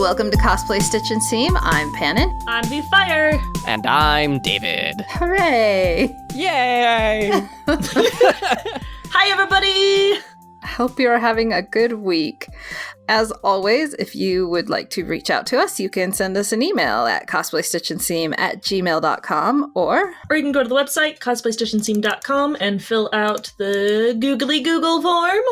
welcome to Cosplay Stitch and Seam. I'm Pannon. I'm Fire. And I'm David. Hooray! Yay! Hi, everybody! Hope you're having a good week. As always, if you would like to reach out to us, you can send us an email at cosplaystitchandseam@gmail.com or you can go to the website, cosplaystitchandseam.com, and fill out the googly Google form,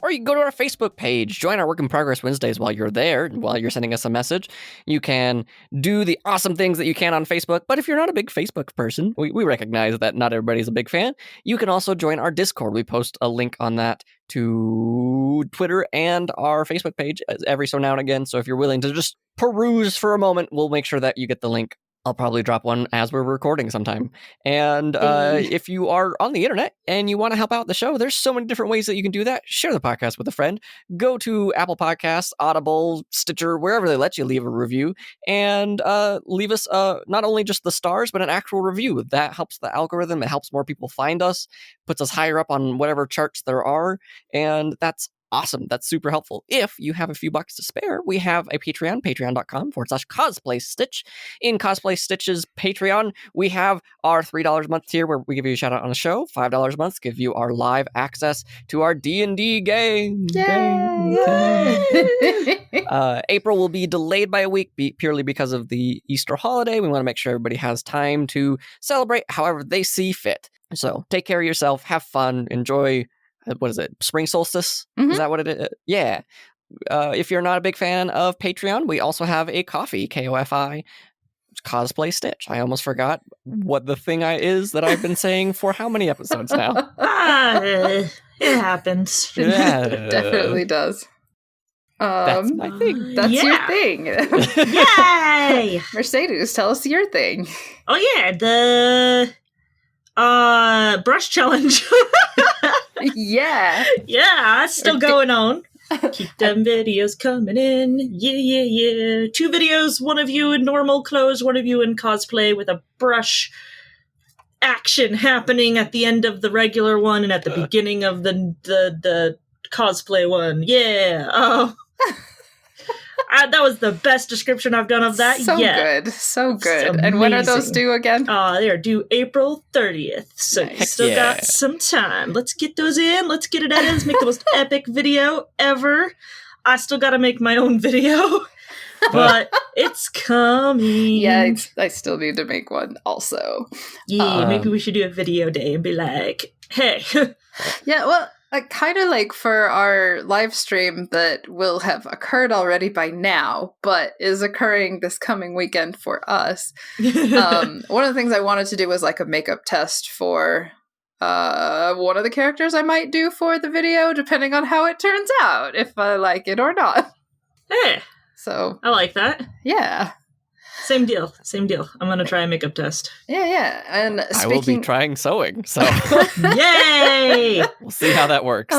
Or you can go to our Facebook page, join our Work in Progress Wednesdays while you're there, while you're sending us a message. You can do the awesome things that you can on Facebook, but if you're not a big Facebook person, we recognize that not everybody's a big fan, you can also join our Discord. We post a link on that to Twitter and our Facebook page every so now and again, so if you're willing to just peruse for a moment, we'll make sure that you get the link. I'll probably drop one as we're recording sometime. And if you are on the internet and you want to help out the show, there's so many different ways that you can do that. Share the podcast with a friend. Go to Apple Podcasts, Audible, Stitcher, wherever they let you leave a review. And leave us not only just the stars, but an actual review. That helps the algorithm. It helps more people find us, puts us higher up on whatever charts there are. And that's awesome. That's super helpful. If you have a few bucks to spare, we have a Patreon, patreon.com/cosplay stitch. In Cosplay Stitch's Patreon, we have our $3 a month tier where we give you a shout out on the show. $5 a month give you our live access to our D&D game. Yay! April will be delayed by a week purely because of the Easter holiday. We want to make sure everybody has time to celebrate however they see fit. So take care of yourself, have fun, enjoy. What is it? Spring solstice? Mm-hmm. Is that what it is? Yeah. If you're not a big fan of Patreon, we also have a coffee, KOFI, Cosplay Stitch. I almost forgot what the thing is that I've been saying for how many episodes now? it happens. Yeah. It definitely does. That's my thing. That's Yeah. your thing. Yay! Mercedes, tell us your thing. Oh, yeah, the brush challenge. Yeah. Yeah, it's still going on. Keep them videos coming in. Yeah. 2 videos, one of you in normal clothes, one of you in cosplay with a brush action happening at the end of the regular one and at the beginning of the cosplay one. Yeah. Oh. That was the best description I've done of that So yet. good. So good. It's And when are those amazing. due again? They are due April 30th, so you Nice. still Yeah. got some time. Let's get those in. Let's get it edited. Let's make the most epic video ever. I still got to make my own video, but it's coming. Yeah, I still need to make one also. Yeah, maybe we should do a video day and be like, hey. Yeah, well, kind of like for our live stream that will have occurred already by now, but is occurring this coming weekend for us. One of the things I wanted to do was like a makeup test for one of the characters I might do for the video, depending on how it turns out, if I like it or not. Hey, So, I like that. yeah. Same deal. I'm going to try a makeup test. Yeah. And I will be trying sewing, so Yay! we'll see how that works.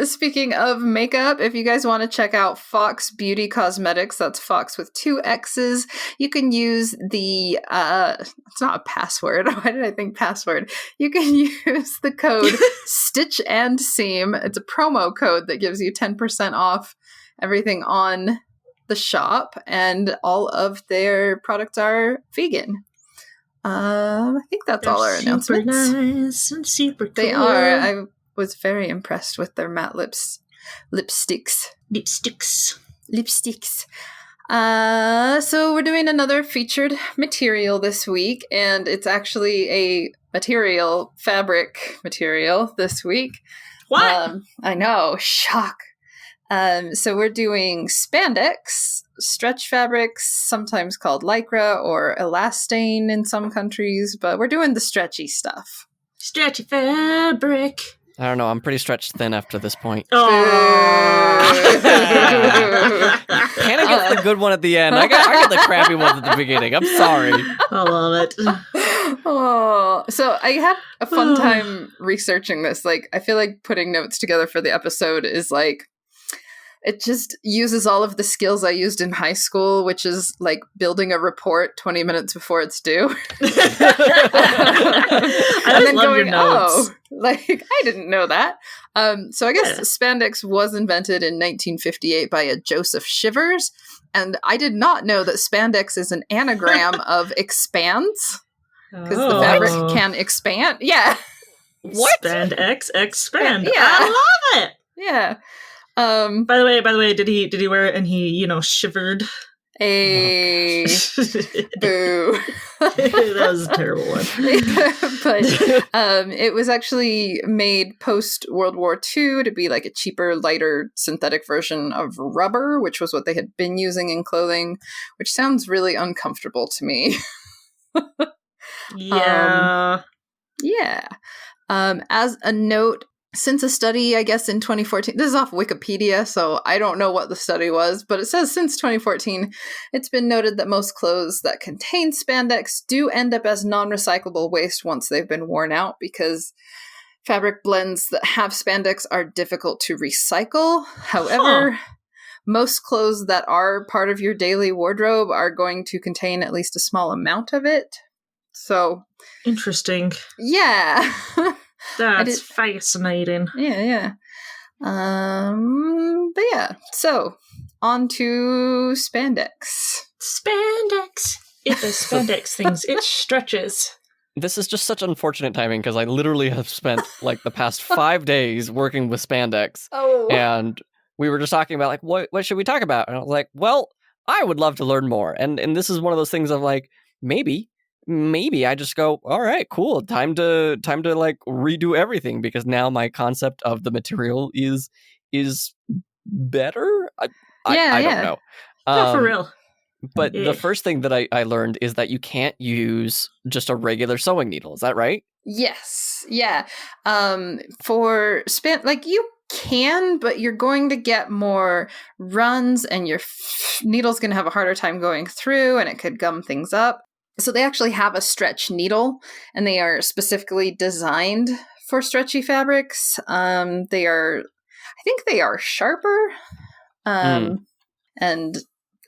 Speaking of makeup, if you guys want to check out Fox Beauty Cosmetics, that's Fox with 2 X's, you can use the, it's not a password. Why did I think password? You can use the code Stitch and Seam. It's a promo code that gives you 10% off everything on the shop, and all of their products are vegan. I think that's all our announcements. Super nice and super cool. They are. I was very impressed with their matte lipsticks. So we're doing another featured material this week, and it's actually a fabric material this week. What? I know, shock. So we're doing spandex, stretch fabrics, sometimes called Lycra or elastane in some countries, but we're doing the stretchy stuff. Stretchy fabric. I don't know, I'm pretty stretched thin after this point. Oh. Can I get the good one at the end? I got the crappy one at the beginning. I'm sorry. I love it. Oh, so I had a fun time researching this. Like, I feel like putting notes together for the episode is like it just uses all of the skills I used in high school, which is like building a report 20 minutes before it's due. I then love your notes. Like, I didn't know that. So I guess spandex was invented in 1958 by a Joseph Shivers. And I did not know that spandex is an anagram of expands. Because the fabric can expand. Yeah. What? Spandex, expand. Yeah. I love it. Yeah. By the way, did he wear it and he, shivered? Boo. That was a terrible one. But it was actually made post World War II to be like a cheaper, lighter synthetic version of rubber, which was what they had been using in clothing, which sounds really uncomfortable to me. Yeah. Yeah. As a note, since a study, I guess in 2014, this is off Wikipedia, so I don't know what the study was, but it says since 2014, it's been noted that most clothes that contain spandex do end up as non-recyclable waste once they've been worn out, because fabric blends that have spandex are difficult to recycle. However, most clothes that are part of your daily wardrobe are going to contain at least a small amount of it. So interesting. Yeah. That's fascinating. Yeah. But yeah. So on to spandex. Spandex. If there's spandex things, it stretches. This is just such unfortunate timing because I literally have spent like the past 5 days working with spandex. Oh. And we were just talking about like, what should we talk about? And I was like, well, I would love to learn more. And this is one of those things of like, maybe I just go, all right, cool. Time to like redo everything because now my concept of the material is better. I don't know. Not for real. But the first thing that I learned is that you can't use just a regular sewing needle. Is that right? Yes. Yeah. For like you can, but you're going to get more runs and your needle's going to have a harder time going through and it could gum things up. So they actually have a stretch needle, and they are specifically designed for stretchy fabrics. I think they are sharper, and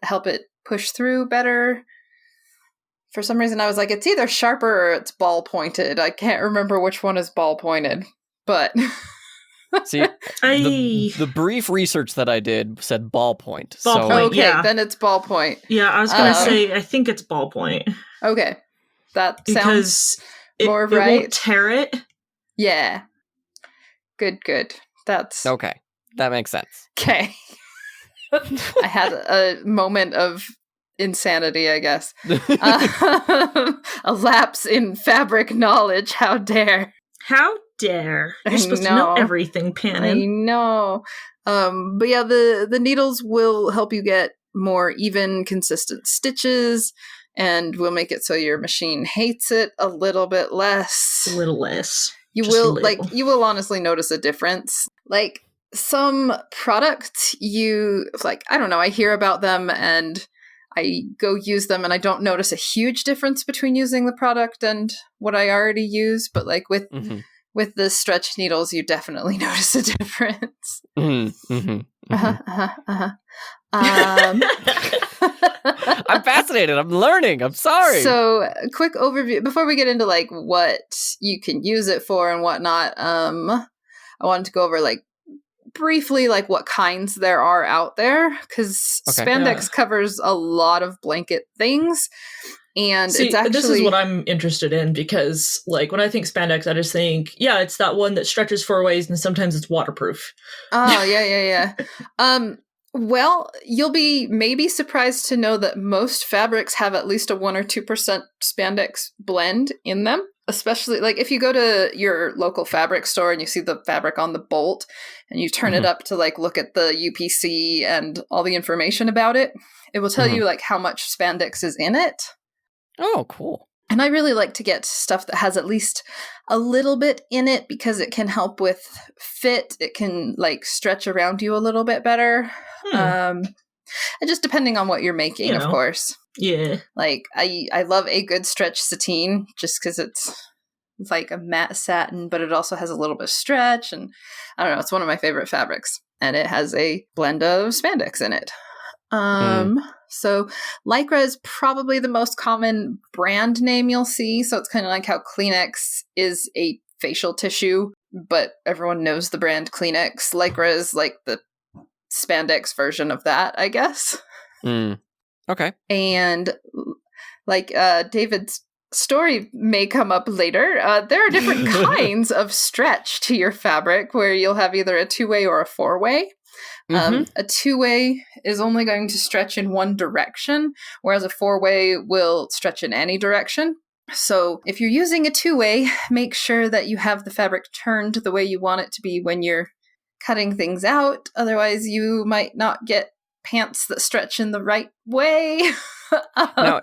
help it push through better. For some reason, I was like, it's either sharper or it's ball pointed. I can't remember which one is ball pointed, but see, the brief research that I did said ballpoint. Okay, then it's ballpoint. Yeah, I was gonna say I think it's ballpoint. Okay, that because sounds more it right. Won't tear it. Yeah. Good. That's okay. That makes sense. Okay. I had a moment of insanity, I guess. A lapse in fabric knowledge. How dare? How dare? You're supposed to know everything, Pannon. I know. But yeah, the needles will help you get more even, consistent stitches, and will make it so your machine hates it a little bit less. A little less. You will honestly notice a difference. Like some products I don't know, I hear about them and I go use them and I don't notice a huge difference between using the product and what I already use, but like with the stretch needles, you definitely notice a difference. I'm fascinated. I'm learning. I'm sorry. So, a quick overview before we get into like what you can use it for and whatnot. I wanted to go over like briefly like what kinds there are out there because spandex covers a lot of blanket things. And it's actually, this is what I'm interested in because, like, when I think spandex, I just think, it's that one that stretches 4 ways and sometimes it's waterproof. Oh, yeah. Well, you'll be maybe surprised to know that most fabrics have at least a 1 or 2% spandex blend in them. Especially, like, if you go to your local fabric store and you see the fabric on the bolt and you turn it up to, like, look at the UPC and all the information about it, it will tell you, like, how much spandex is in it. Oh, cool. And I really like to get stuff that has at least a little bit in it because it can help with fit. It can like stretch around you a little bit better. And just depending on what you're making, of course. Yeah. Like I love a good stretch sateen just because it's like a matte satin, but it also has a little bit of stretch. And I don't know, it's one of my favorite fabrics. and it has a blend of spandex in it. So Lycra is probably the most common brand name you'll see. So it's kind of like how Kleenex is a facial tissue, but everyone knows the brand Kleenex. Lycra is like the spandex version of that, I guess. Okay. And like David's story may come up later, there are different kinds of stretch to your fabric where you'll have either a 2-way or a 4-way. A 2-way is only going to stretch in one direction, whereas a 4-way will stretch in any direction. So if you're using a 2-way, make sure that you have the fabric turned the way you want it to be when you're cutting things out. Otherwise, you might not get pants that stretch in the right way. Now,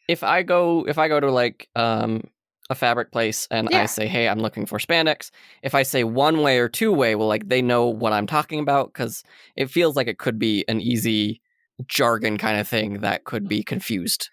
if I go to like a fabric place and I say, hey, I'm looking for spandex, if I say 1-way or 2-way, well, like they know what I'm talking about, because it feels like it could be an easy jargon kind of thing that could be confused.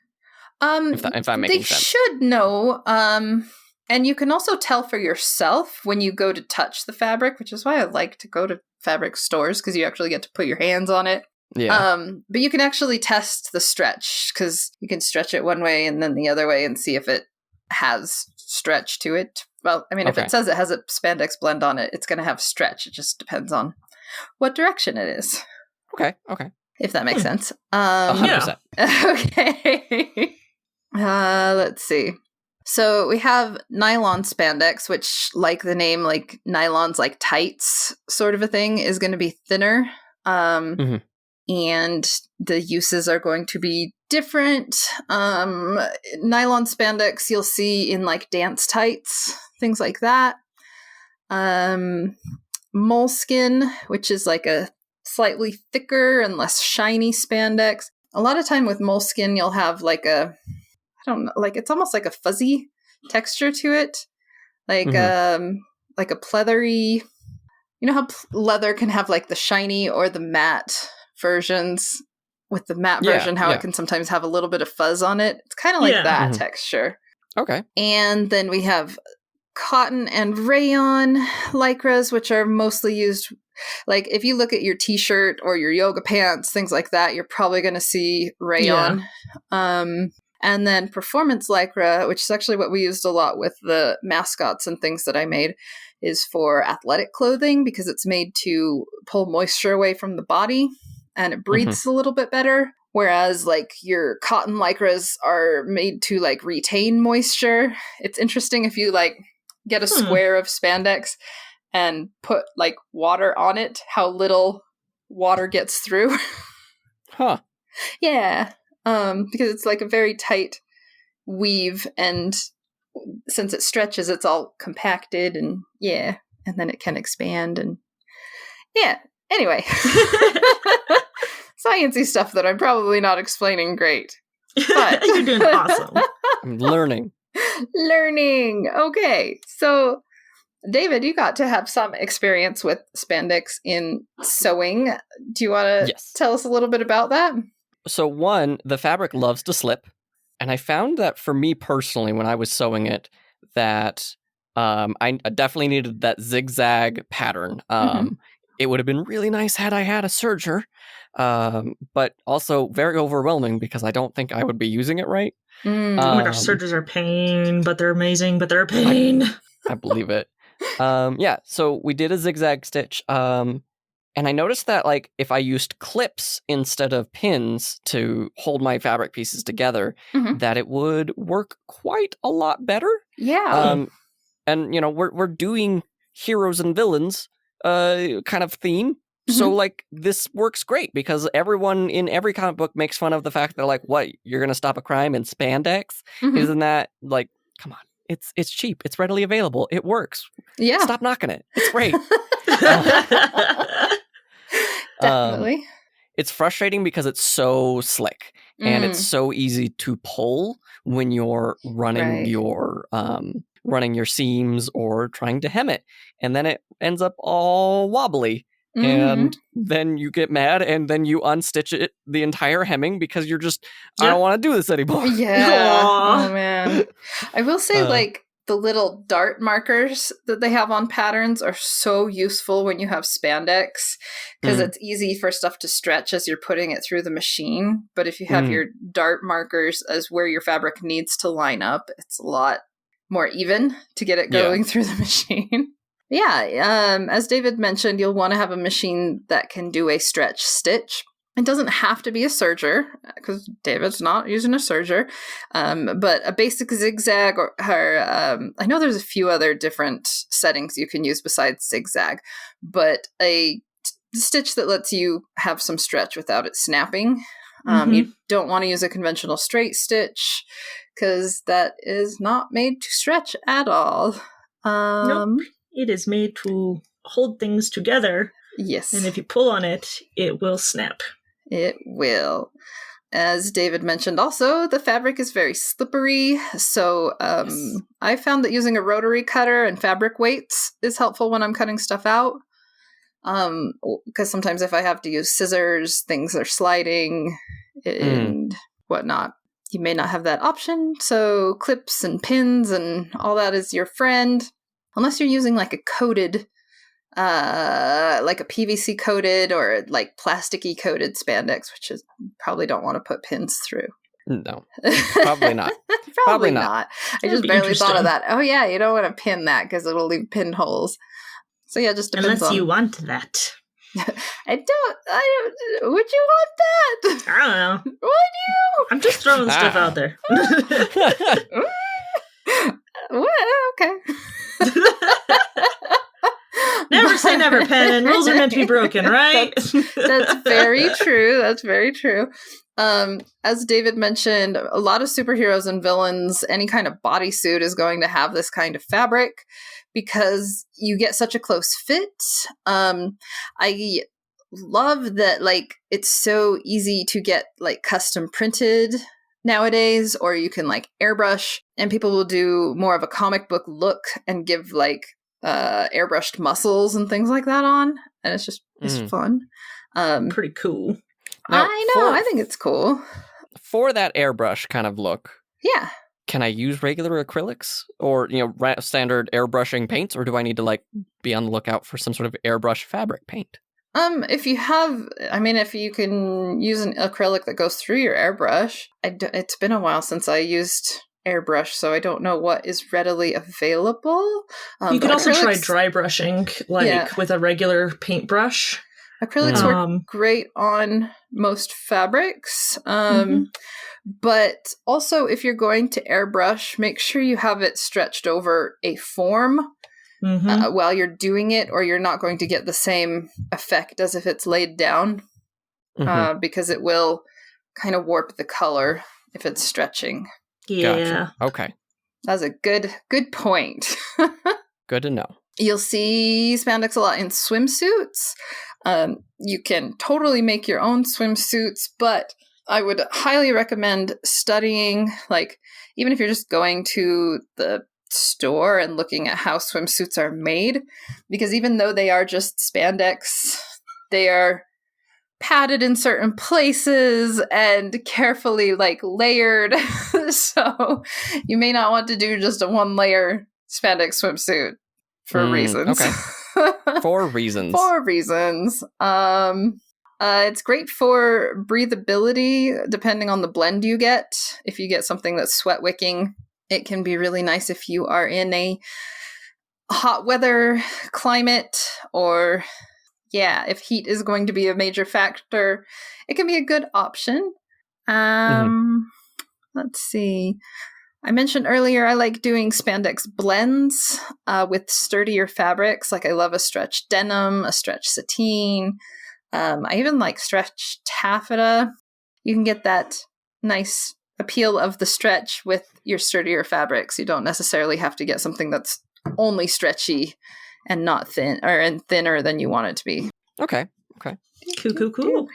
If I'm making sense. They should know. And you can also tell for yourself when you go to touch the fabric, which is why I like to go to fabric stores, because you actually get to put your hands on it. Yeah. But you can actually test the stretch, because you can stretch it one way and then the other way and see if it has stretch to it. Well, I mean, if it says it has a spandex blend on it, it's going to have stretch. It just depends on what direction it is. Okay. If that makes sense. 100%. Okay. Let's see. So we have nylon spandex, which, like the name, like nylon's like tights sort of a thing, is going to be thinner. And the uses are going to be different. Nylon spandex you'll see in like dance tights, things like that. Moleskin, which is like a slightly thicker and less shiny spandex. A lot of time with moleskin, you'll have like a, I don't know, like it's almost like a fuzzy texture to it. Like a pleathery, you know how leather can have like the shiny or the matte versions. With the matte version, it can sometimes have a little bit of fuzz on it. It's kind of like that texture. Okay. And then we have cotton and rayon lycras, which are mostly used, like if you look at your t-shirt or your yoga pants, things like that, you're probably going to see rayon. And then performance lycra, which is actually what we used a lot with the mascots and things that I made, is for athletic clothing because it's made to pull moisture away from the body and it breathes a little bit better. Whereas like your cotton lycras are made to like retain moisture. It's interesting if you like get a square of spandex and put like water on it, how little water gets through. Yeah. Because it's like a very tight weave, and since it stretches, it's all compacted and and then it can expand and anyway. Sciencey stuff that I'm probably not explaining great. But you're doing awesome. I'm learning. Okay. So David, you got to have some experience with spandex in sewing. Do you want to tell us a little bit about that? So one, the fabric loves to slip. And I found that for me personally, when I was sewing it, that I definitely needed that zigzag pattern. It would have been really nice had I had a serger, but also very overwhelming because I don't think I would be using it right. Oh my gosh, sergers are pain, but they're amazing, but they're a pain. I believe it. So we did a zigzag stitch. And I noticed that, like, if I used clips instead of pins to hold my fabric pieces together, that it would work quite a lot better. Yeah. And, you know, we're doing heroes and villains kind of theme. So, like, this works great because everyone in every comic book makes fun of the fact that, like, what, you're going to stop a crime in spandex? Isn't that, like, come on. It's cheap. It's readily available. It works. Yeah. Stop knocking it. It's great. Definitely. It's frustrating because it's so slick and it's so easy to pull when you're running your seams or trying to hem it, and then it ends up all wobbly. And then you get mad and then you unstitch it, the entire hemming, because you're just, I don't want to do this anymore. Yeah. Oh, man. I will say, like, the little dart markers that they have on patterns are so useful when you have spandex, because it's easy for stuff to stretch as you're putting it through the machine. But if you have your dart markers as where your fabric needs to line up, it's a lot more even to get it going through the machine. As David mentioned, you'll want to have a machine that can do a stretch stitch. It doesn't have to be a serger, because David's not using a serger, but a basic zigzag or I know there's a few other different settings you can use besides zigzag, but a stitch that lets you have some stretch without it snapping. You don't want to use a conventional straight stitch, because that is not made to stretch at all. Nope. It is made to hold things together. Yes. And if you pull on it, it will snap. It will. As David mentioned also, the fabric is very slippery, so I found that using a rotary cutter and fabric weights is helpful when I'm cutting stuff out, because sometimes if I have to use scissors, things are sliding and whatnot. You may not have that option, so clips and pins and all that is your friend, unless you're using like a coated like a PVC coated or like plasticky coated spandex, which is probably don't want to put pins through. No, probably not. Probably not. I just barely thought of that. Oh yeah, you don't want to pin that because it'll leave pinholes. So yeah, just depends unless you want that. I don't. Would you want that? I don't know. Would you? I'm just throwing stuff out there. Well, okay. Never say never, Pen. Rules are meant to be broken, right? That's very true. That's very true. As David mentioned, a lot of superheroes and villains, any kind of bodysuit is going to have this kind of fabric because you get such a close fit. I love that, like, it's so easy to get, like, custom printed nowadays, or you can, like, airbrush, and people will do more of a comic book look and give, like, airbrushed muscles and things like that on, and it's just it's fun. Pretty cool. Now, I know. I think it's cool for that airbrush kind of look. Yeah. Can I use regular acrylics or standard airbrushing paints, or do I need to like be on the lookout for some sort of airbrush fabric paint? If you have, if you can use an acrylic that goes through your airbrush. It's been a while since I used airbrush, so I don't know what is readily available. You can also try dry brushing, with a regular paintbrush. Acrylics work great on most fabrics, but also if you're going to airbrush, make sure you have it stretched over a form while you're doing it, or you're not going to get the same effect as if it's laid down, because it will kind of warp the color if it's stretching. Yeah. Gotcha. Okay. That's a good point. Good to know. You'll see spandex a lot in swimsuits. You can totally make your own swimsuits, but I would highly recommend studying, like, even if you're just going to the store and looking at how swimsuits are made, because even though they are just spandex, they are padded in certain places and carefully like layered. So you may not want to do just a one layer spandex swimsuit for reasons. Okay. For reasons. For reasons. It's great for breathability, depending on the blend you get. If you get something that's sweat wicking, it can be really nice if you are in a hot weather climate, or if heat is going to be a major factor, it can be a good option. Let's see. I mentioned earlier I like doing spandex blends with sturdier fabrics. Like, I love a stretch denim, a stretch sateen. I even like stretch taffeta. You can get that nice appeal of the stretch with your sturdier fabrics. You don't necessarily have to get something that's only stretchy and not thin, or thinner than you want it to be. Okay. Cool.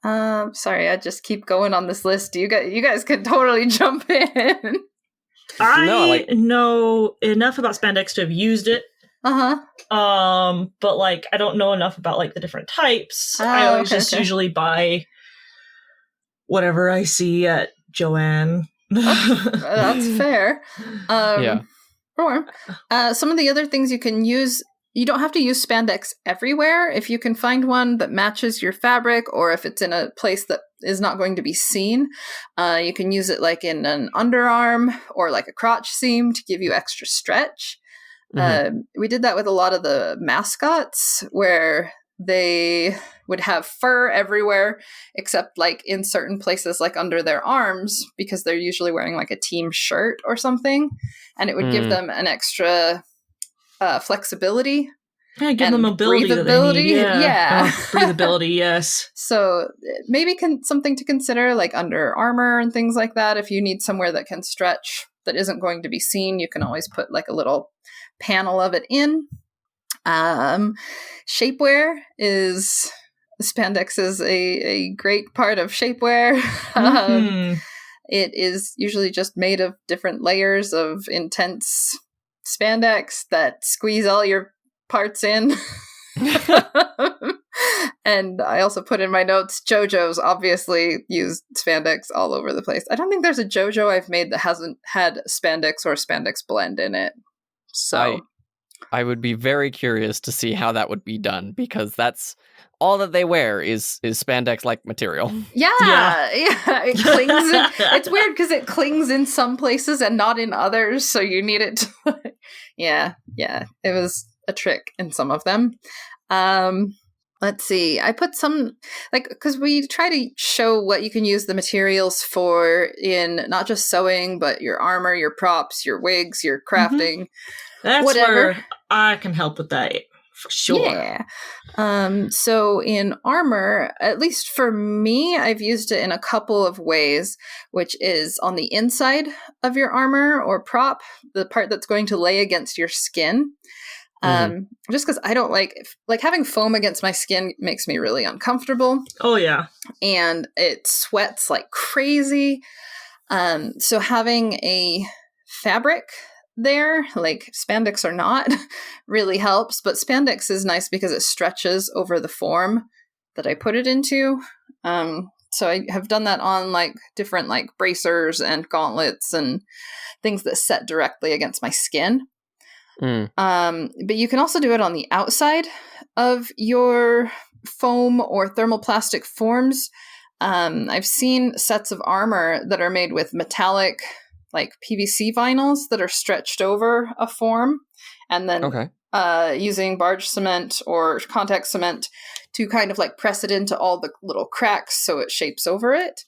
Sorry, I just keep going on this list. You guys can totally jump in. I know enough about spandex to have used it. But like I don't know enough about like the different types. I always usually buy whatever I see at Joann. That's fair. Or some of the other things you can use, you don't have to use spandex everywhere. If you can find one that matches your fabric, or if it's in a place that is not going to be seen, you can use it like in an underarm or like a crotch seam to give you extra stretch. We did that with a lot of the mascots where they would have fur everywhere except like in certain places like under their arms, because they're usually wearing like a team shirt or something, and it would give them an extra flexibility. Yeah, give them mobility that they need. Yeah. Breathability, yes. So maybe something to consider, like under armor and things like that. If you need somewhere that can stretch that isn't going to be seen, you can always put like a little panel of it in. Shapewear is... Spandex is a great part of shapewear. It is usually just made of different layers of intense spandex that squeeze all your parts in. And I also put in my notes, JoJo's obviously used spandex all over the place. I don't think there's a JoJo I've made that hasn't had spandex or spandex blend in it. So I would be very curious to see how that would be done, because that's all that they wear is spandex-like material. Yeah. It clings. It's weird because it clings in some places and not in others, so you need it to... Yeah. It was a trick in some of them. Let's see. I put some, like, because we try to show what you can use the materials for in not just sewing, but your armor, your props, your wigs, your crafting. That's whatever. where I can help with that, for sure. Yeah. So in armor, at least for me, I've used it in a couple of ways, which is on the inside of your armor or prop, the part that's going to lay against your skin. Just because I don't like having foam against my skin makes me really uncomfortable. Oh, yeah. And it sweats like crazy. So having a fabric there, like spandex or not, really helps. But spandex is nice because it stretches over the form that I put it into. So I have done that on like different like bracers and gauntlets and things that set directly against my skin. But you can also do it on the outside of your foam or thermoplastic forms. I've seen sets of armor that are made with metallic like PVC vinyls that are stretched over a form, and then using barge cement or contact cement to kind of like press it into all the little cracks so it shapes over it.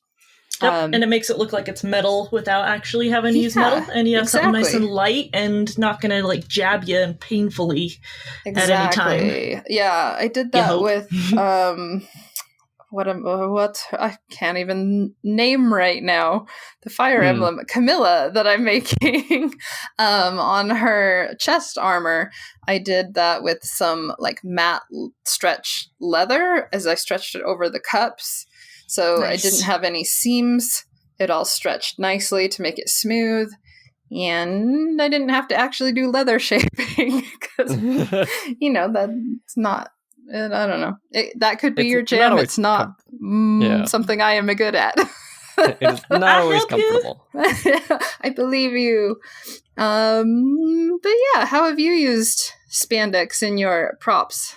Yep, and it makes it look like it's metal without actually having to use metal, and you have something nice and light and not going to like jab you and painfully at any time. Yeah, I did that with what I can't even name right now. The Fire Emblem Camilla that I'm making on her chest armor. I did that with some like matte stretch leather as I stretched it over the cups. So I didn't have any seams. It all stretched nicely to make it smooth. And I didn't have to actually do leather shaping because, that's not, I don't know. That could be your jam. It's not something I am good at. It is not always comfortable. I believe you. But yeah, how have you used spandex in your props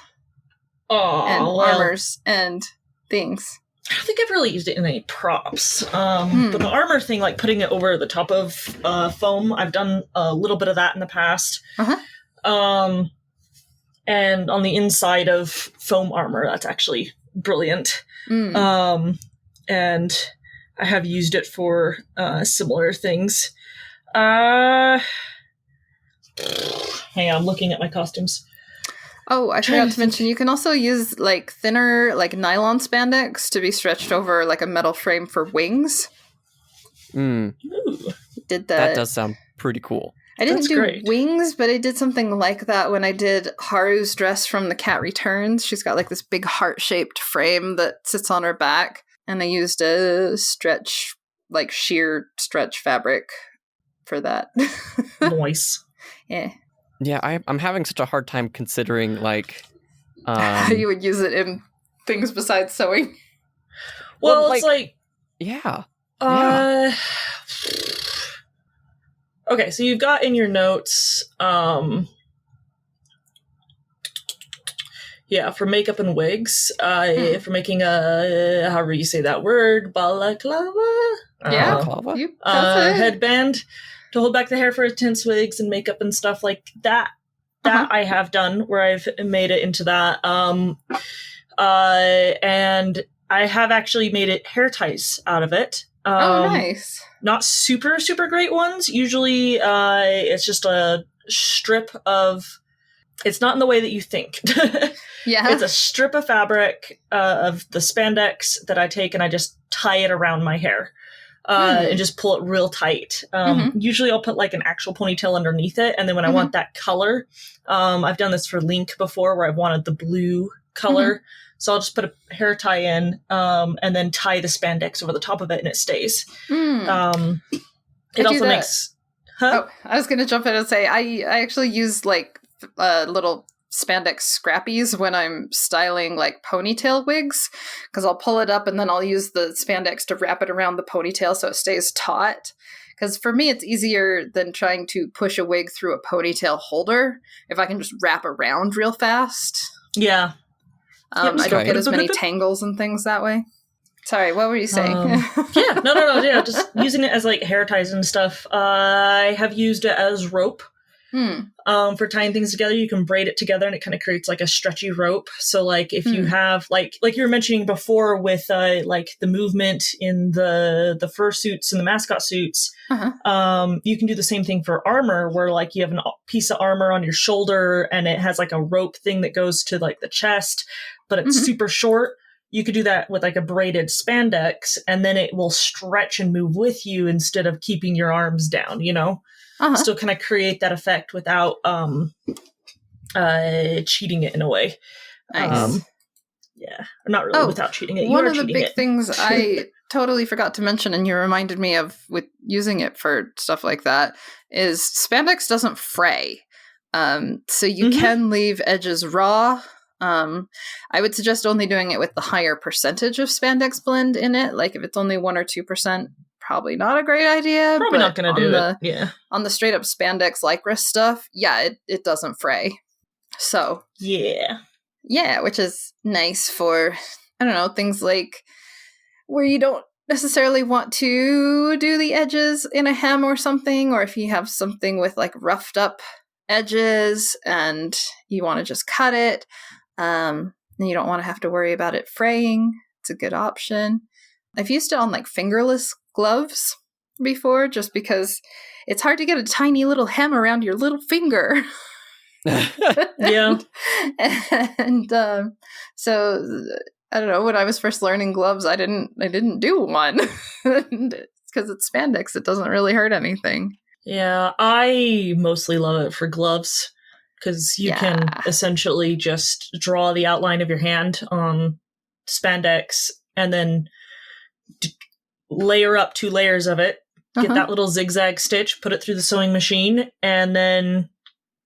and armors and things? I don't think I've really used it in any props. But the armor thing, like putting it over the top of foam, I've done a little bit of that in the past. And on the inside of foam armor, that's actually brilliant. And I have used it for similar things. Hang on, I'm looking at my costumes. Oh, I forgot to mention, you can also use like thinner, like nylon spandex to be stretched over like a metal frame for wings. Ooh. Did that does sound pretty cool. I didn't do wings, but I did something like that when I did Haru's dress from The Cat Returns. She's got like this big heart-shaped frame that sits on her back, and I used a stretch, like sheer stretch fabric for that. Nice. Yeah. Yeah, I'm having such a hard time considering, like... how you would use it in things besides sewing. Well, it's like... Yeah. Okay, so you've got in your notes, for makeup and wigs, for making a, however you say that word, balaclava? Balaclava? Headband to hold back the hair for intense wigs and makeup and stuff like that. That I have done, where I've made it into that. And I have actually made it hair ties out of it. Nice. Not super, super great ones. Usually it's just a strip of... It's not in the way that you think. Yeah. It's a strip of fabric of the spandex that I take and I just tie it around my hair. And just pull it real tight. Usually I'll put like an actual ponytail underneath it. And then when I want that color, I've done this for Link before where I've wanted the blue color. So I'll just put a hair tie in and then tie the spandex over the top of it and it stays. It also makes... Huh? Oh, I was going to jump in and say, I actually use like little spandex scrappies when I'm styling like ponytail wigs, because I'll pull it up and then I'll use the spandex to wrap it around the ponytail so it stays taut. Because for me, it's easier than trying to push a wig through a ponytail holder if I can just wrap around real fast. Yeah. I don't get as many tangles and things that way. Sorry, what were you saying? No. Yeah, just using it as like hair ties and stuff. I have used it as rope. For tying things together. You can braid it together and it kind of creates like a stretchy rope. So like if you have like you were mentioning before with like the movement in the fursuits and the mascot suits, you can do the same thing for armor where like you have a piece of armor on your shoulder and it has like a rope thing that goes to like the chest, but it's super short. You could do that with like a braided spandex and then it will stretch and move with you instead of keeping your arms down, you know? Still kind of create that effect without cheating it in a way. Nice. Not really without cheating it. One of the big things I totally forgot to mention, and you reminded me of with using it for stuff like that, is spandex doesn't fray. So you can leave edges raw. I would suggest only doing it with the higher percentage of spandex blend in it. Like if it's only 1 or 2%, probably not a great idea. Probably not going to do it. Yeah. On the straight up spandex Lycras stuff, it doesn't fray. So yeah, which is nice for, I don't know, things like where you don't necessarily want to do the edges in a hem or something, or if you have something with like roughed up edges and you want to just cut it, and you don't want to have to worry about it fraying. It's a good option. I've used it on like fingerless gloves before, just because it's hard to get a tiny little hem around your little finger. Yeah. And so I don't know, when I was first learning gloves, I didn't do one. Because it's spandex, it doesn't really hurt anything. Yeah, I mostly love it for gloves because you can essentially just draw the outline of your hand on spandex and then layer up 2 layers of it, get that little zigzag stitch, put it through the sewing machine, and then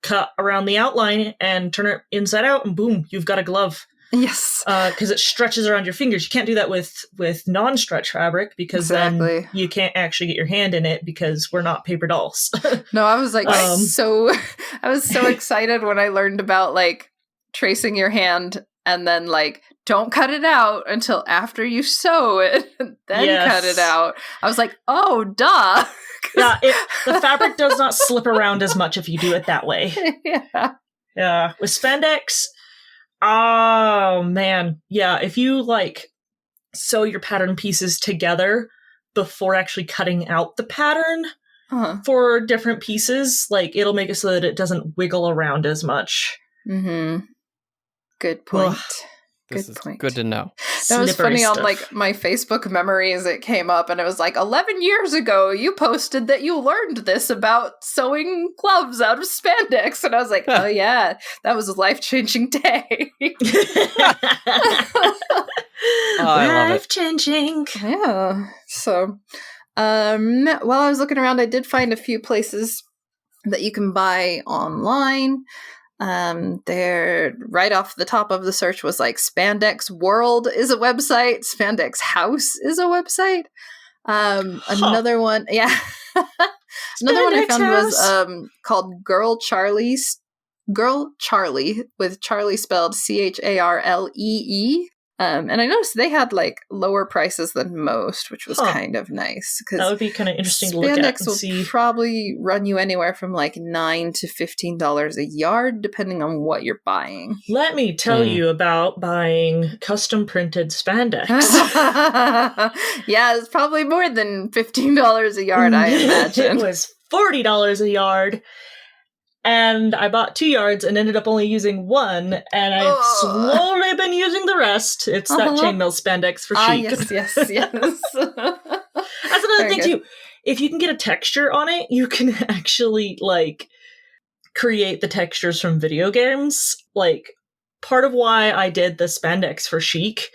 cut around the outline and turn it inside out, and boom, you've got a glove. Yes. Because it stretches around your fingers. You can't do that with non-stretch fabric because then you can't actually get your hand in it because we're not paper dolls. No, I was like I was so excited when I learned about like tracing your hand and then like don't cut it out until after you sew it, then cut it out. I was like, oh, duh. Yeah, the fabric does not slip around as much if you do it that way. Yeah. With spandex, oh man. Yeah, if you like sew your pattern pieces together before actually cutting out the pattern for different pieces, like it'll make it so that it doesn't wiggle around as much. Good point. This is good to know. That was funny stuff. On like my Facebook memories, it came up and it was like 11 years ago you posted that you learned this about sewing gloves out of spandex, and I was like, oh yeah, that was a life-changing day. Life-changing. Yeah. So while I was looking around, I did find a few places that you can buy online. There, right off the top of the search was like Spandex World is a website. Spandex House is a website. Another one, Another one I Spandex found was house. called Girl Charlie with Charlie spelled Charlee. And I noticed they had like lower prices than most, which was Huh. kind of nice That because would be kind of interesting to look at spandex and will see. probably run you anywhere from like $9 to $15 a yard, depending on what you're buying. Let me tell you about buying custom printed spandex. Yeah, it's probably more than $15 a yard, I imagine. It was $40 a yard. And I bought 2 yards and ended up only using 1, and I've slowly been using the rest. It's that chainmail spandex for chic. Yes. That's another thing, too. If you can get a texture on it, you can actually, like, create the textures from video games. Like, part of why I did the spandex for chic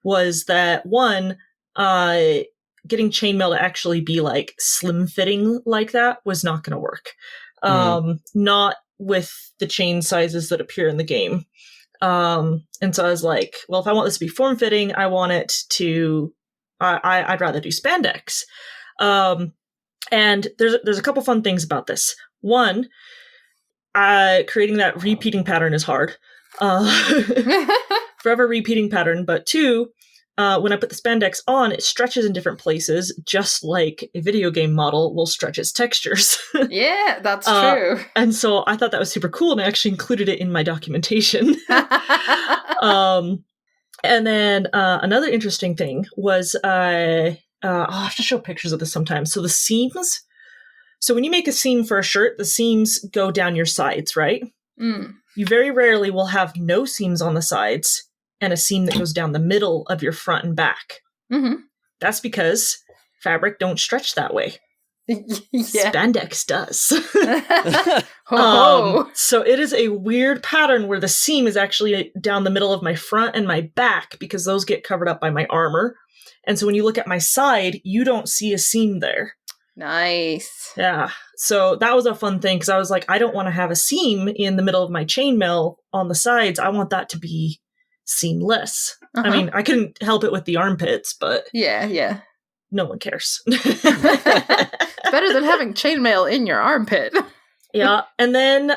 was that, one, getting chainmail to actually be, like, slim-fitting like that was not going to work. Not with the chain sizes that appear in the game. And so I was like, well, if I want this to be form-fitting, I want it to, I'd rather do spandex. And there's a couple fun things about this. One, creating that repeating pattern is hard. Forever repeating pattern. But 2, when I put the spandex on, it stretches in different places, just like a video game model will stretch its textures. Yeah, that's true. And so I thought that was super cool, and I actually included it in my documentation. And then another interesting thing was, I'll have to show pictures of this sometime. So the seams. So when you make a seam for a shirt, the seams go down your sides, right? You very rarely will have no seams on the sides and a seam that goes down the middle of your front and back. That's because fabric don't stretch that way. Spandex does. So it is a weird pattern where the seam is actually down the middle of my front and my back because those get covered up by my armor. And so when you look at my side, you don't see a seam there. Nice. Yeah. So that was a fun thing because I was like, I don't want to have a seam in the middle of my chainmail on the sides. I want that to be seamless. I mean, I couldn't help it with the armpits, but yeah. No one cares. Better than having chainmail in your armpit. Yeah, and then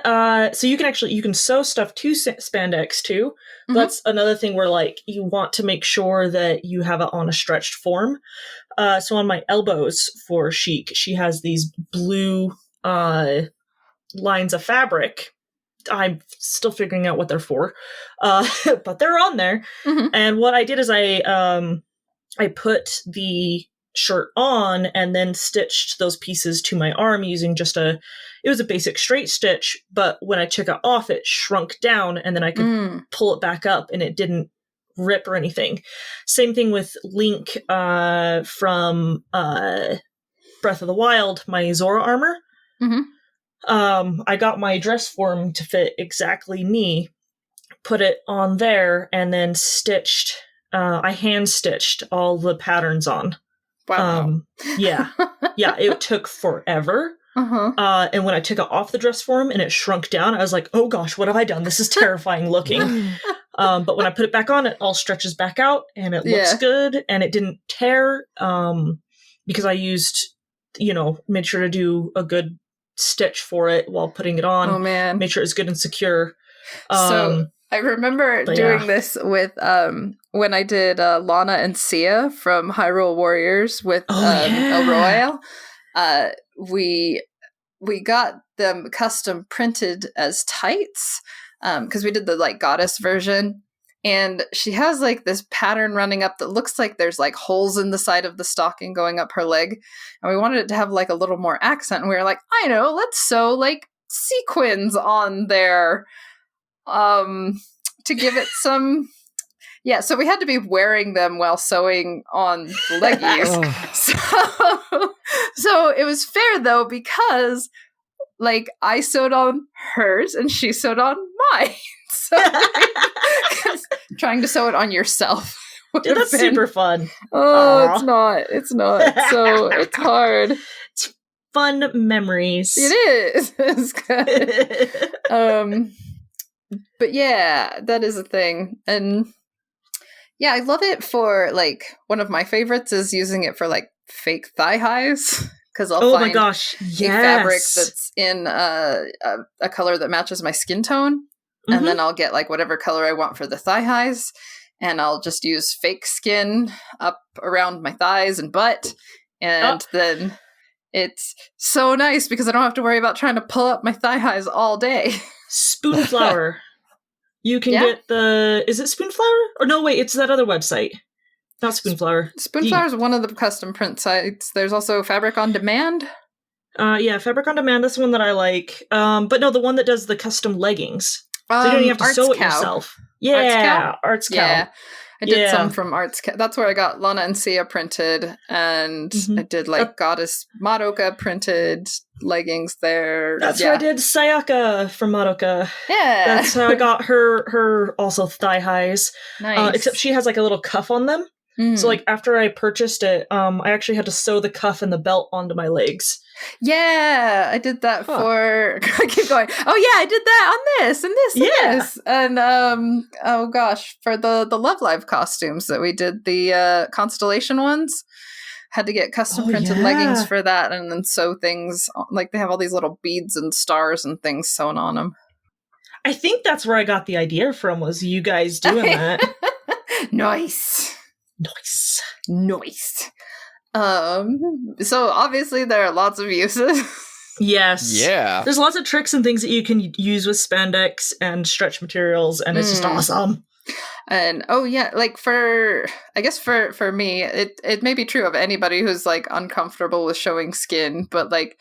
so you can sew stuff to spandex too. That's another thing where like you want to make sure that you have it on a stretched form. So on my elbows for chic, she has these blue lines of fabric. I'm still figuring out what they're for, but they're on there. And what I did is I put the shirt on and then stitched those pieces to my arm using it was a basic straight stitch, but when I took it off, it shrunk down and then I could pull it back up and it didn't rip or anything. Same thing with Link from Breath of the Wild, my Zora Armor. I got my dress form to fit exactly me, put it on there, and then I hand stitched all the patterns on. Wow. Yeah, it took forever. And when I took it off the dress form and it shrunk down, I was like, oh gosh, what have I done? This is terrifying looking. But when I put it back on, it all stretches back out and it looks good and it didn't tear because I used, made sure to do a good stitch for it while putting it on. Oh man. Made sure it's good and secure. So I remember doing this with when I did Lana and Sia from Hyrule Warriors with El Royale. We got them custom printed as tights because we did the like goddess version, and she has like this pattern running up that looks like there's like holes in the side of the stocking going up her leg, and we wanted it to have like a little more accent, and we were like, I know, let's sew like sequins on there to give it some. Yeah, so we had to be wearing them while sewing on the leggies. So it was fair, though, because, like, I sewed on hers and she sewed on mine. So trying to sew it on yourself. Dude, that's super fun. Oh, it's not. So it's hard. It's fun memories. It is. It's good. But yeah, that is a thing. And yeah, I love it for, like, one of my favorites is using it for, like, fake thigh highs. because I'll Oh my find gosh, a yes. fabric that's in a color that matches my skin tone, and then I'll get like whatever color I want for the thigh highs, and I'll just use fake skin up around my thighs and butt, and then it's so nice because I don't have to worry about trying to pull up my thigh highs all day. Spoonflower. You can get is it Spoonflower? Or no, wait, it's that other website. Not Spoonflower. Spoonflower is one of the custom print sites. There's also Fabric on Demand. Yeah, Fabric on Demand, that's the one that I like. But no, the one that does the custom leggings. So you don't even have to sew it yourself. Yeah, Arts Cow. Yeah. I did some from Arts Cow. That's where I got Lana and Sia printed, and I did like Goddess Madoka printed leggings there. That's where I did Sayaka from Madoka. Yeah. That's how I got her also thigh highs. Nice. Except she has like a little cuff on them. So like after I purchased it, I actually had to sew the cuff and the belt onto my legs. Yeah, I did that for I keep going. Oh yeah, I did that on this and this and this. And oh gosh, for the Love Live costumes that we did, the Constellation ones, had to get custom printed leggings for that, and then sew things like they have all these little beads and stars and things sewn on them. I think that's where I got the idea from, was you guys doing that. Nice. So obviously there are lots of uses. Yes. Yeah. There's lots of tricks and things that you can use with spandex and stretch materials, and it's just awesome. And like I guess for me, it may be true of anybody who's like uncomfortable with showing skin, but like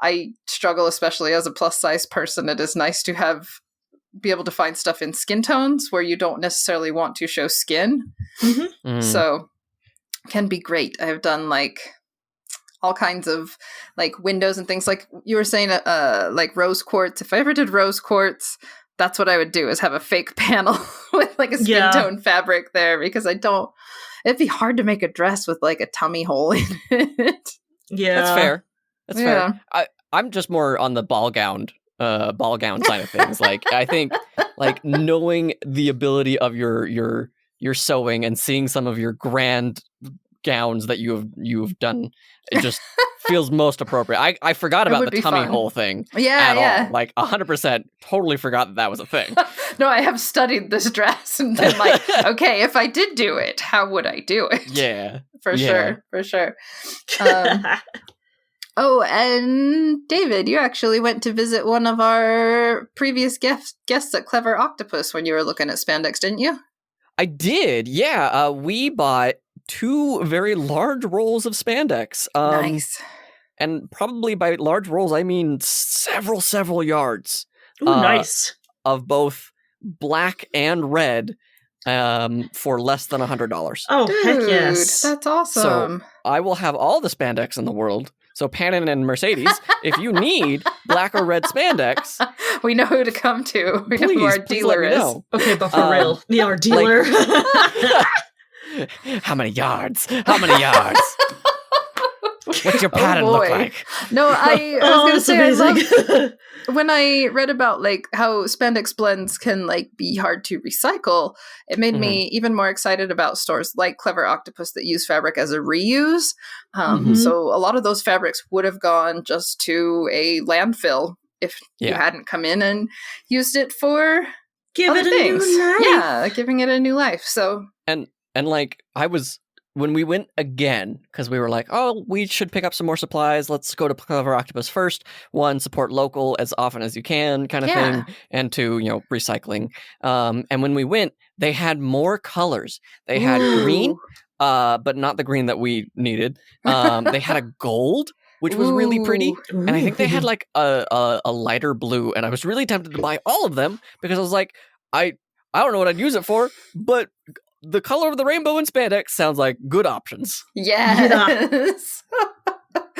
I struggle, especially as a plus size person. It is nice to be able to find stuff in skin tones where you don't necessarily want to show skin. So can be great. I've done like all kinds of like windows and things, like you were saying, like rose quartz. If I ever did rose quartz, that's what I would do, is have a fake panel with like a skin tone fabric there, because it'd be hard to make a dress with like a tummy hole in it. Yeah. That's fair. I'm just more on the ball gown side of things. Like I think like knowing the ability of your sewing and seeing some of your grand gowns that you've done, it just feels most appropriate. I forgot about the tummy hole thing. All. Like 100% totally forgot that was a thing. No, I have studied this dress and been like, okay, if I did do it, how would I do it? Yeah. For sure. Oh, and David, you actually went to visit one of our previous guests at Clever Octopus when you were looking at spandex, didn't you? I did, yeah. We bought 2 very large rolls of spandex. Nice. And probably by large rolls, I mean several yards. Ooh, nice. Of both black and red for less than $100. Oh, dude, heck yes. That's awesome. So I will have all the spandex in the world. So Pannon and Mercedes, if you need black or red spandex, we know who to come to. We know who our dealer is. Know. Okay, but for real, our dealer. How many yards? What's your pattern look like? No, I was going to say, I love when I read about like how spandex blends can like be hard to recycle. It made me even more excited about stores like Clever Octopus that use fabric as a reuse. So a lot of those fabrics would have gone just to a landfill if you hadn't come in and used it for Give other it a things. new life. Yeah, giving it a new life. So and like when we went again, because we were like, oh, we should pick up some more supplies. Let's go to Clever Octopus first. 1, support local as often as you can, kind of thing. And 2, recycling. And when we went, they had more colors. They had green, but not the green that we needed. They had a gold, which was really pretty. And I think they had like a lighter blue. And I was really tempted to buy all of them because I was like, I don't know what I'd use it for, but the color of the rainbow in spandex sounds like good options. Yes.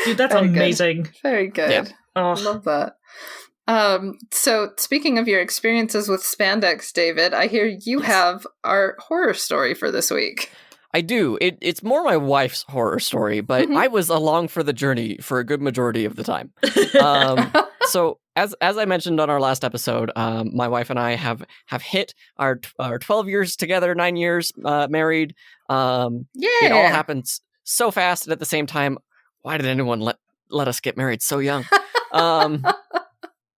Dude, that's very amazing. Good. Very good. Yeah. I love that. So speaking of your experiences with spandex, David, I hear you have our horror story for this week. I do. It's more my wife's horror story, but I was along for the journey for a good majority of the time. So as I mentioned on our last episode, my wife and I have hit our 12 years together, 9 years married. It all happened so fast and at the same time. Why did anyone let us get married so young.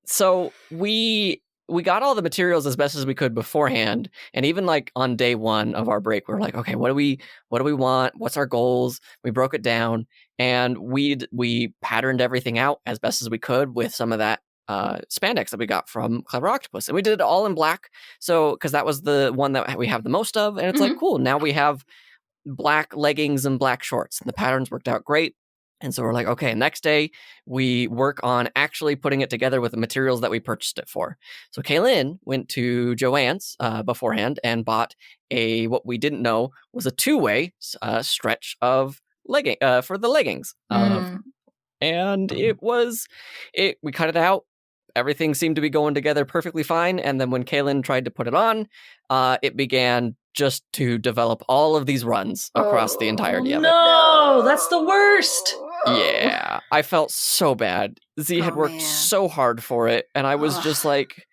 So we got all the materials as best as we could beforehand, and even like on day one of our break, we were like, okay, what do we want? What's our goals? We broke it down, and we patterned everything out as best as we could with some of that spandex that we got from Clever Octopus, and we did it all in black. So because that was the one that we have the most of, and it's like cool. Now we have black leggings and black shorts, and the patterns worked out great. And so we're like, okay, next day we work on actually putting it together with the materials that we purchased it for. So Kaylin went to Joann's beforehand and bought what we didn't know was a 2-way stretch of legging for the leggings. And we cut it out. Everything seemed to be going together perfectly fine. And then when Kaylin tried to put it on, it began just to develop all of these runs across the entirety of it. No, that's the worst. Yeah, I felt so bad. Z had worked so hard for it, and I was just like,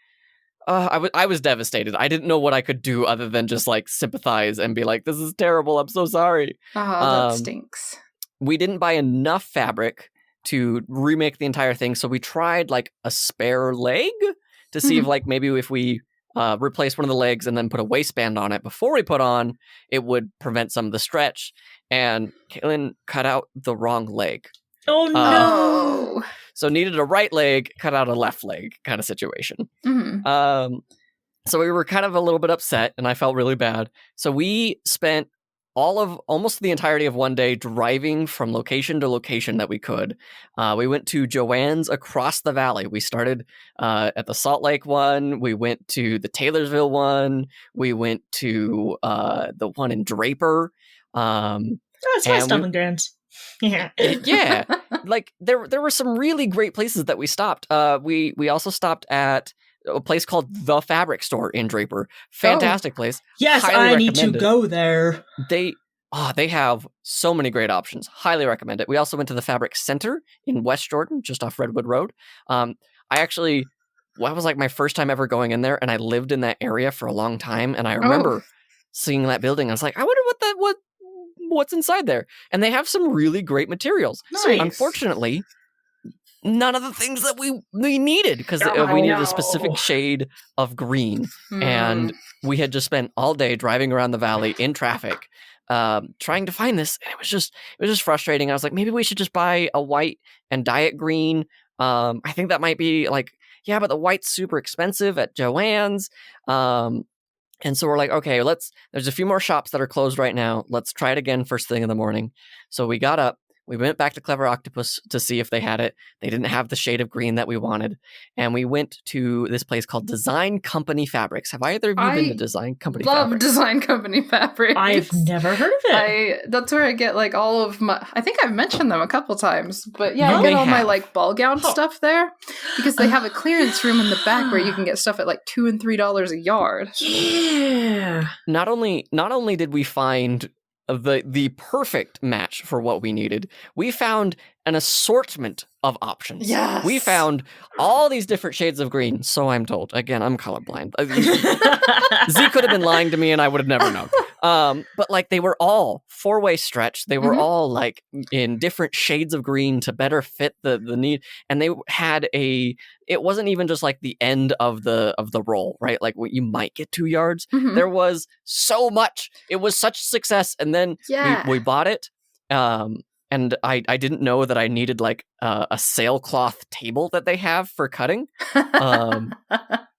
I was devastated. I didn't know what I could do other than just like sympathize and be like, this is terrible. I'm so sorry. Oh, that stinks. We didn't buy enough fabric to remake the entire thing, so we tried like a spare leg to see if like maybe if we replace one of the legs and then put a waistband on it before we put on, it would prevent some of the stretch. And Kaylin cut out the wrong leg. Oh no! So needed a right leg, cut out a left leg kind of situation. So we were kind of a little bit upset, and I felt really bad. So we spent almost the entirety of one day driving from location to location that we could. We went to Joann's across the valley. We started at the Salt Lake one. We went to the Taylorsville one. We went to the one in Draper. It's my stomping grounds. Yeah. Yeah. Like there were some really great places that we stopped. We also stopped at a place called The Fabric Store in Draper. Fantastic place. Yes, I need to go there. They have so many great options. Highly recommend it. We also went to the Fabric Center in West Jordan, just off Redwood Road. That was like my first time ever going in there, and I lived in that area for a long time, and I remember seeing that building. I was like, I wonder what's inside there. And they have some really great materials. Nice. So unfortunately, none of the things that we needed, because we needed a specific shade of green. And we had just spent all day driving around the valley in traffic trying to find this. And it was just frustrating. I was like, maybe we should just buy a white and dye it green. I think that might be like, yeah, but the white's super expensive at Joann's. And so we're like, okay, there's a few more shops that are closed right now. Let's try it again first thing in the morning. So we got up. We went back to Clever Octopus to see if they had it. They didn't have the shade of green that we wanted. And we went to this place called Design Company Fabrics. Have either of you been to Design Company Fabrics? Love Design Company Fabrics. I've never heard of it. That's where I get like all of my, I think I've mentioned them a couple times, but yeah, I get all my like ball gown stuff there because they have a clearance room in the back where you can get stuff at like $2 and $3 a yard. Yeah. Not only did we find the perfect match for what we needed, we found an assortment of options. Yes. We found all these different shades of green, so I'm told. Again, I'm colorblind. Z could have been lying to me and I would have never known. But like they were all 4-way stretch. They were all like in different shades of green to better fit the need. And they had it wasn't even just like the end of the roll, right? Like you might get 2 yards. There was so much. It was such a success. And then we bought it. And I didn't know that I needed like a sailcloth table that they have for cutting.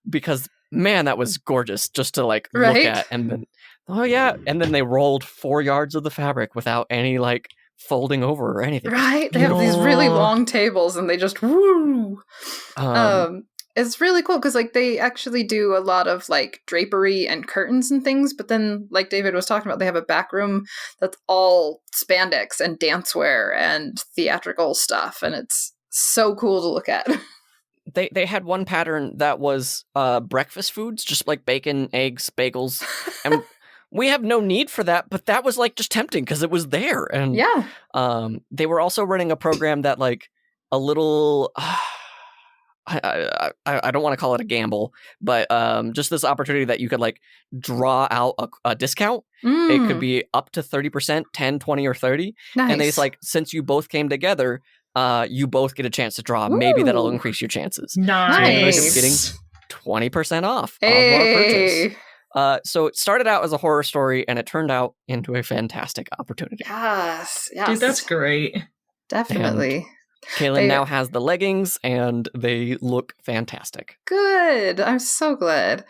Because man, that was gorgeous just to like look at. And then, and then they rolled 4 yards of the fabric without any like folding over or anything. Right. They have these really long tables and they just woo. It's really cool because like they actually do a lot of like drapery and curtains and things, but then like David was talking about, they have a back room that's all spandex and dancewear and theatrical stuff, and it's so cool to look at. They had one pattern that was breakfast foods, just like bacon, eggs, bagels, and we have no need for that, but that was like just tempting because it was there. And they were also running a program that like a little. I don't want to call it a gamble, but just this opportunity that you could like draw out a discount. It could be up to 30%, 10, 20, or 30. Nice. And they like, since you both came together, you both get a chance to draw. Maybe that'll increase your chances. Nice. Getting 20% off of our purchase. So it started out as a horror story, and it turned out into a fantastic opportunity. Yes. Dude, that's great. Definitely. Kaylin now has the leggings, and they look fantastic. Good. I'm so glad.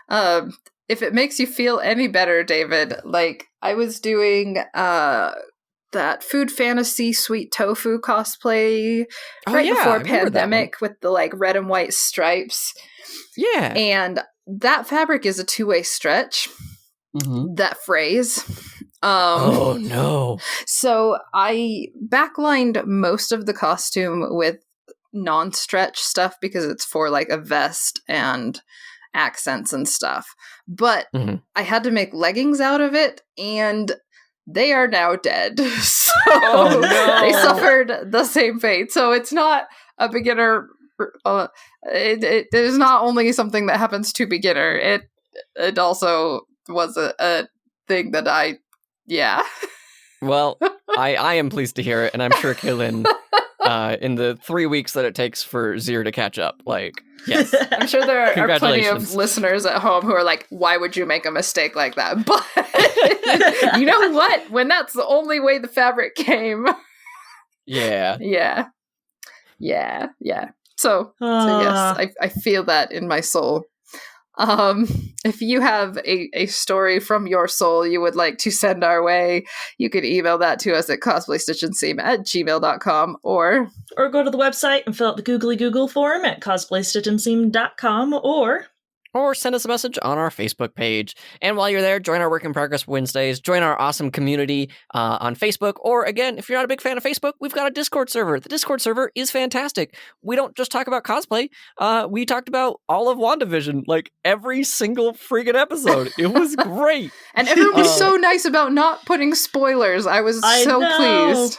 If it makes you feel any better, David, like I was doing that food fantasy sweet tofu cosplay before pandemic with the like red and white stripes. Yeah. And that fabric is a two-way stretch. That frays. Oh no. So I backlined most of the costume with non-stretch stuff because it's for like a vest and accents and stuff. But I had to make leggings out of it, and they are now dead. So they suffered the same fate. So it's not a beginner. It is not only something that happens to beginner. It also was a thing that Well, I am pleased to hear it, and I'm sure Kaylin, in the 3 weeks that it takes for Zir to catch up, yes. I'm sure there are plenty of listeners at home who are like, why would you make a mistake like that? But you know what? When that's the only way the fabric came. Yeah. So yes, I feel that in my soul. If you have a story from your soul you would like to send our way, you can email that to us at cosplaystitchandseam@gmail.com or go to the website and fill out the googly Google form at cosplaystitchandseam.com or send us a message on our Facebook page. And while you're there, join our Work in Progress Wednesdays, join our awesome community on Facebook, or again, if you're not a big fan of Facebook, we've got a Discord server. The Discord server is fantastic. We don't just talk about cosplay. We talked about all of WandaVision, like every single freaking episode. It was great. And everyone was so nice about not putting spoilers. I was so pleased.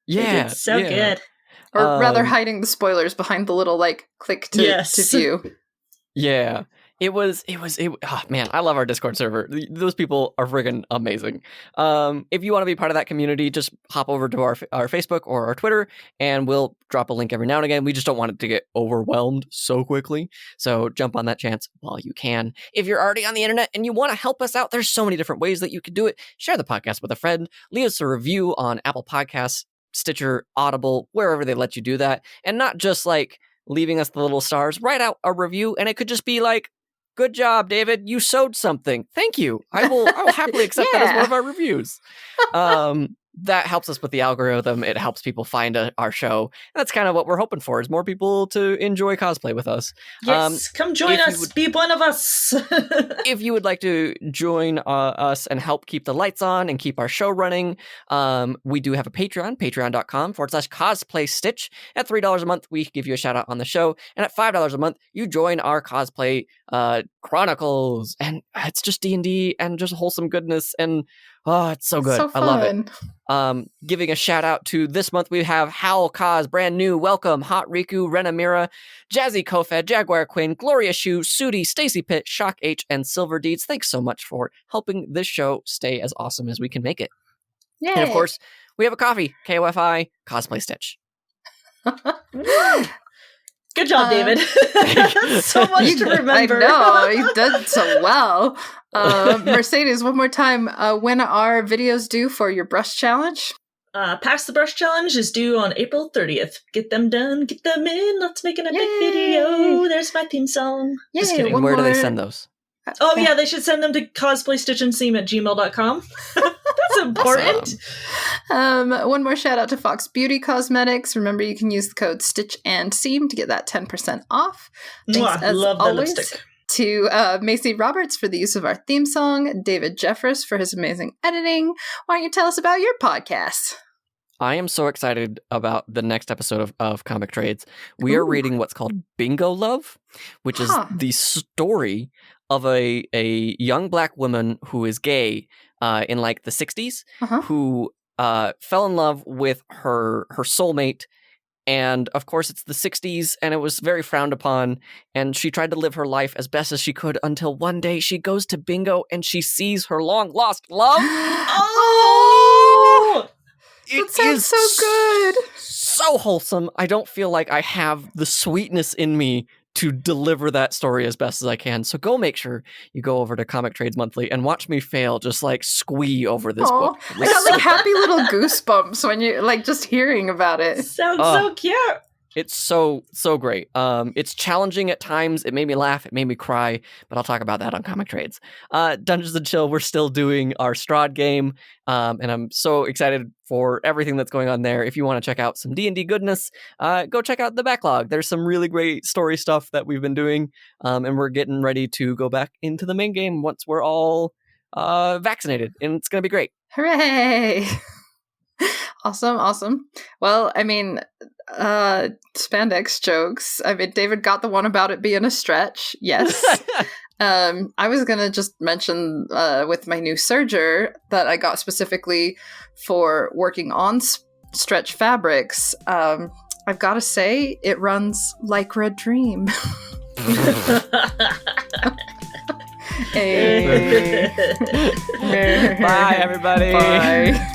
Yeah. So good. Or rather hiding the spoilers behind the little like click to view. Yeah. It was, oh man, I love our Discord server. Those people are friggin' amazing. If you want to be part of that community, just hop over to our Facebook or our Twitter, and we'll drop a link every now and again. We just don't want it to get overwhelmed so quickly. So jump on that chance while you can. If you're already on the internet and you want to help us out, there's so many different ways that you can do it. Share the podcast with a friend. Leave us a review on Apple Podcasts, Stitcher, Audible, wherever they let you do that. And not just like leaving us the little stars. Write out a review, and it could just be like, good job, David. You sewed something. Thank you. I will happily accept that as one of our reviews. That helps us with the algorithm. It helps people find our show. That's kind of what we're hoping for, is more people to enjoy cosplay with us. Yes, come join us. Be one of us. If you would like to join us and help keep the lights on and keep our show running, we do have a Patreon, patreon.com/cosplay stitch. At $3 a month, we give you a shout out on the show. And at $5 a month, you join our cosplay chronicles. And it's just D&D and just wholesome goodness. And it's so good. So I love it. Giving a shout out to this month, we have Howl Cause, brand new, welcome, Hot Riku, Rena Mira, Jazzy Kofed, Jaguar Quinn, Gloria Shu, Sudi, Stacy Pitt, Shock H, and Silver Deeds. Thanks so much for helping this show stay as awesome as we can make it. Yay. And of course, we have a coffee, KOFI, Cosplay Stitch. Good job, David. So much to remember. I know, you did so well. Mercedes, one more time, when are videos due for your brush challenge? Pass the Brush Challenge is due on April 30th. Get them done, get them in. Let's make an epic video. There's my theme song. Yay, just kidding. And where do they send those? Oh, yeah, they should send them to cosplaystitchandseam@gmail.com. That's important. Awesome. One more shout out to Fox Beauty Cosmetics. Remember, you can use the code Stitch and Seam to get that 10% off. Thanks, as love always, the lipstick. To Macy Roberts for the use of our theme song, David Jeffress for his amazing editing. Why don't you tell us about your podcast? I am so excited about the next episode of Comic Trades. We are reading what's called Bingo Love, which is the story of a young black woman who is gay in like the 60s, who fell in love with her soulmate. And of course, it's the 60s, and it was very frowned upon. And she tried to live her life as best as she could until one day she goes to bingo and she sees her long lost love. Oh! It That sounds is so good. so wholesome. I don't feel like I have the sweetness in me to deliver that story as best as I can. So go make sure you go over to Comic Trades Monthly and watch me fail, just like squee over this Aw, book. I got like happy little goosebumps when you like just hearing about it. Sounds so cute. It's so great. It's challenging at times. It made me laugh. It made me cry. But I'll talk about that on Comic Trades. Dungeons and Chill. We're still doing our Strahd game, and I'm so excited for everything that's going on there. If you want to check out some D&D goodness, go check out the backlog. There's some really great story stuff that we've been doing, and we're getting ready to go back into the main game once we're all vaccinated, and it's gonna be great. Hooray! Awesome. Well, I mean, spandex jokes. I mean, David got the one about it being a stretch. Yes. I was gonna just mention with my new serger that I got specifically for working on stretch fabrics. I've got to say, it runs like Red Dream. Hey. Bye, everybody. Bye.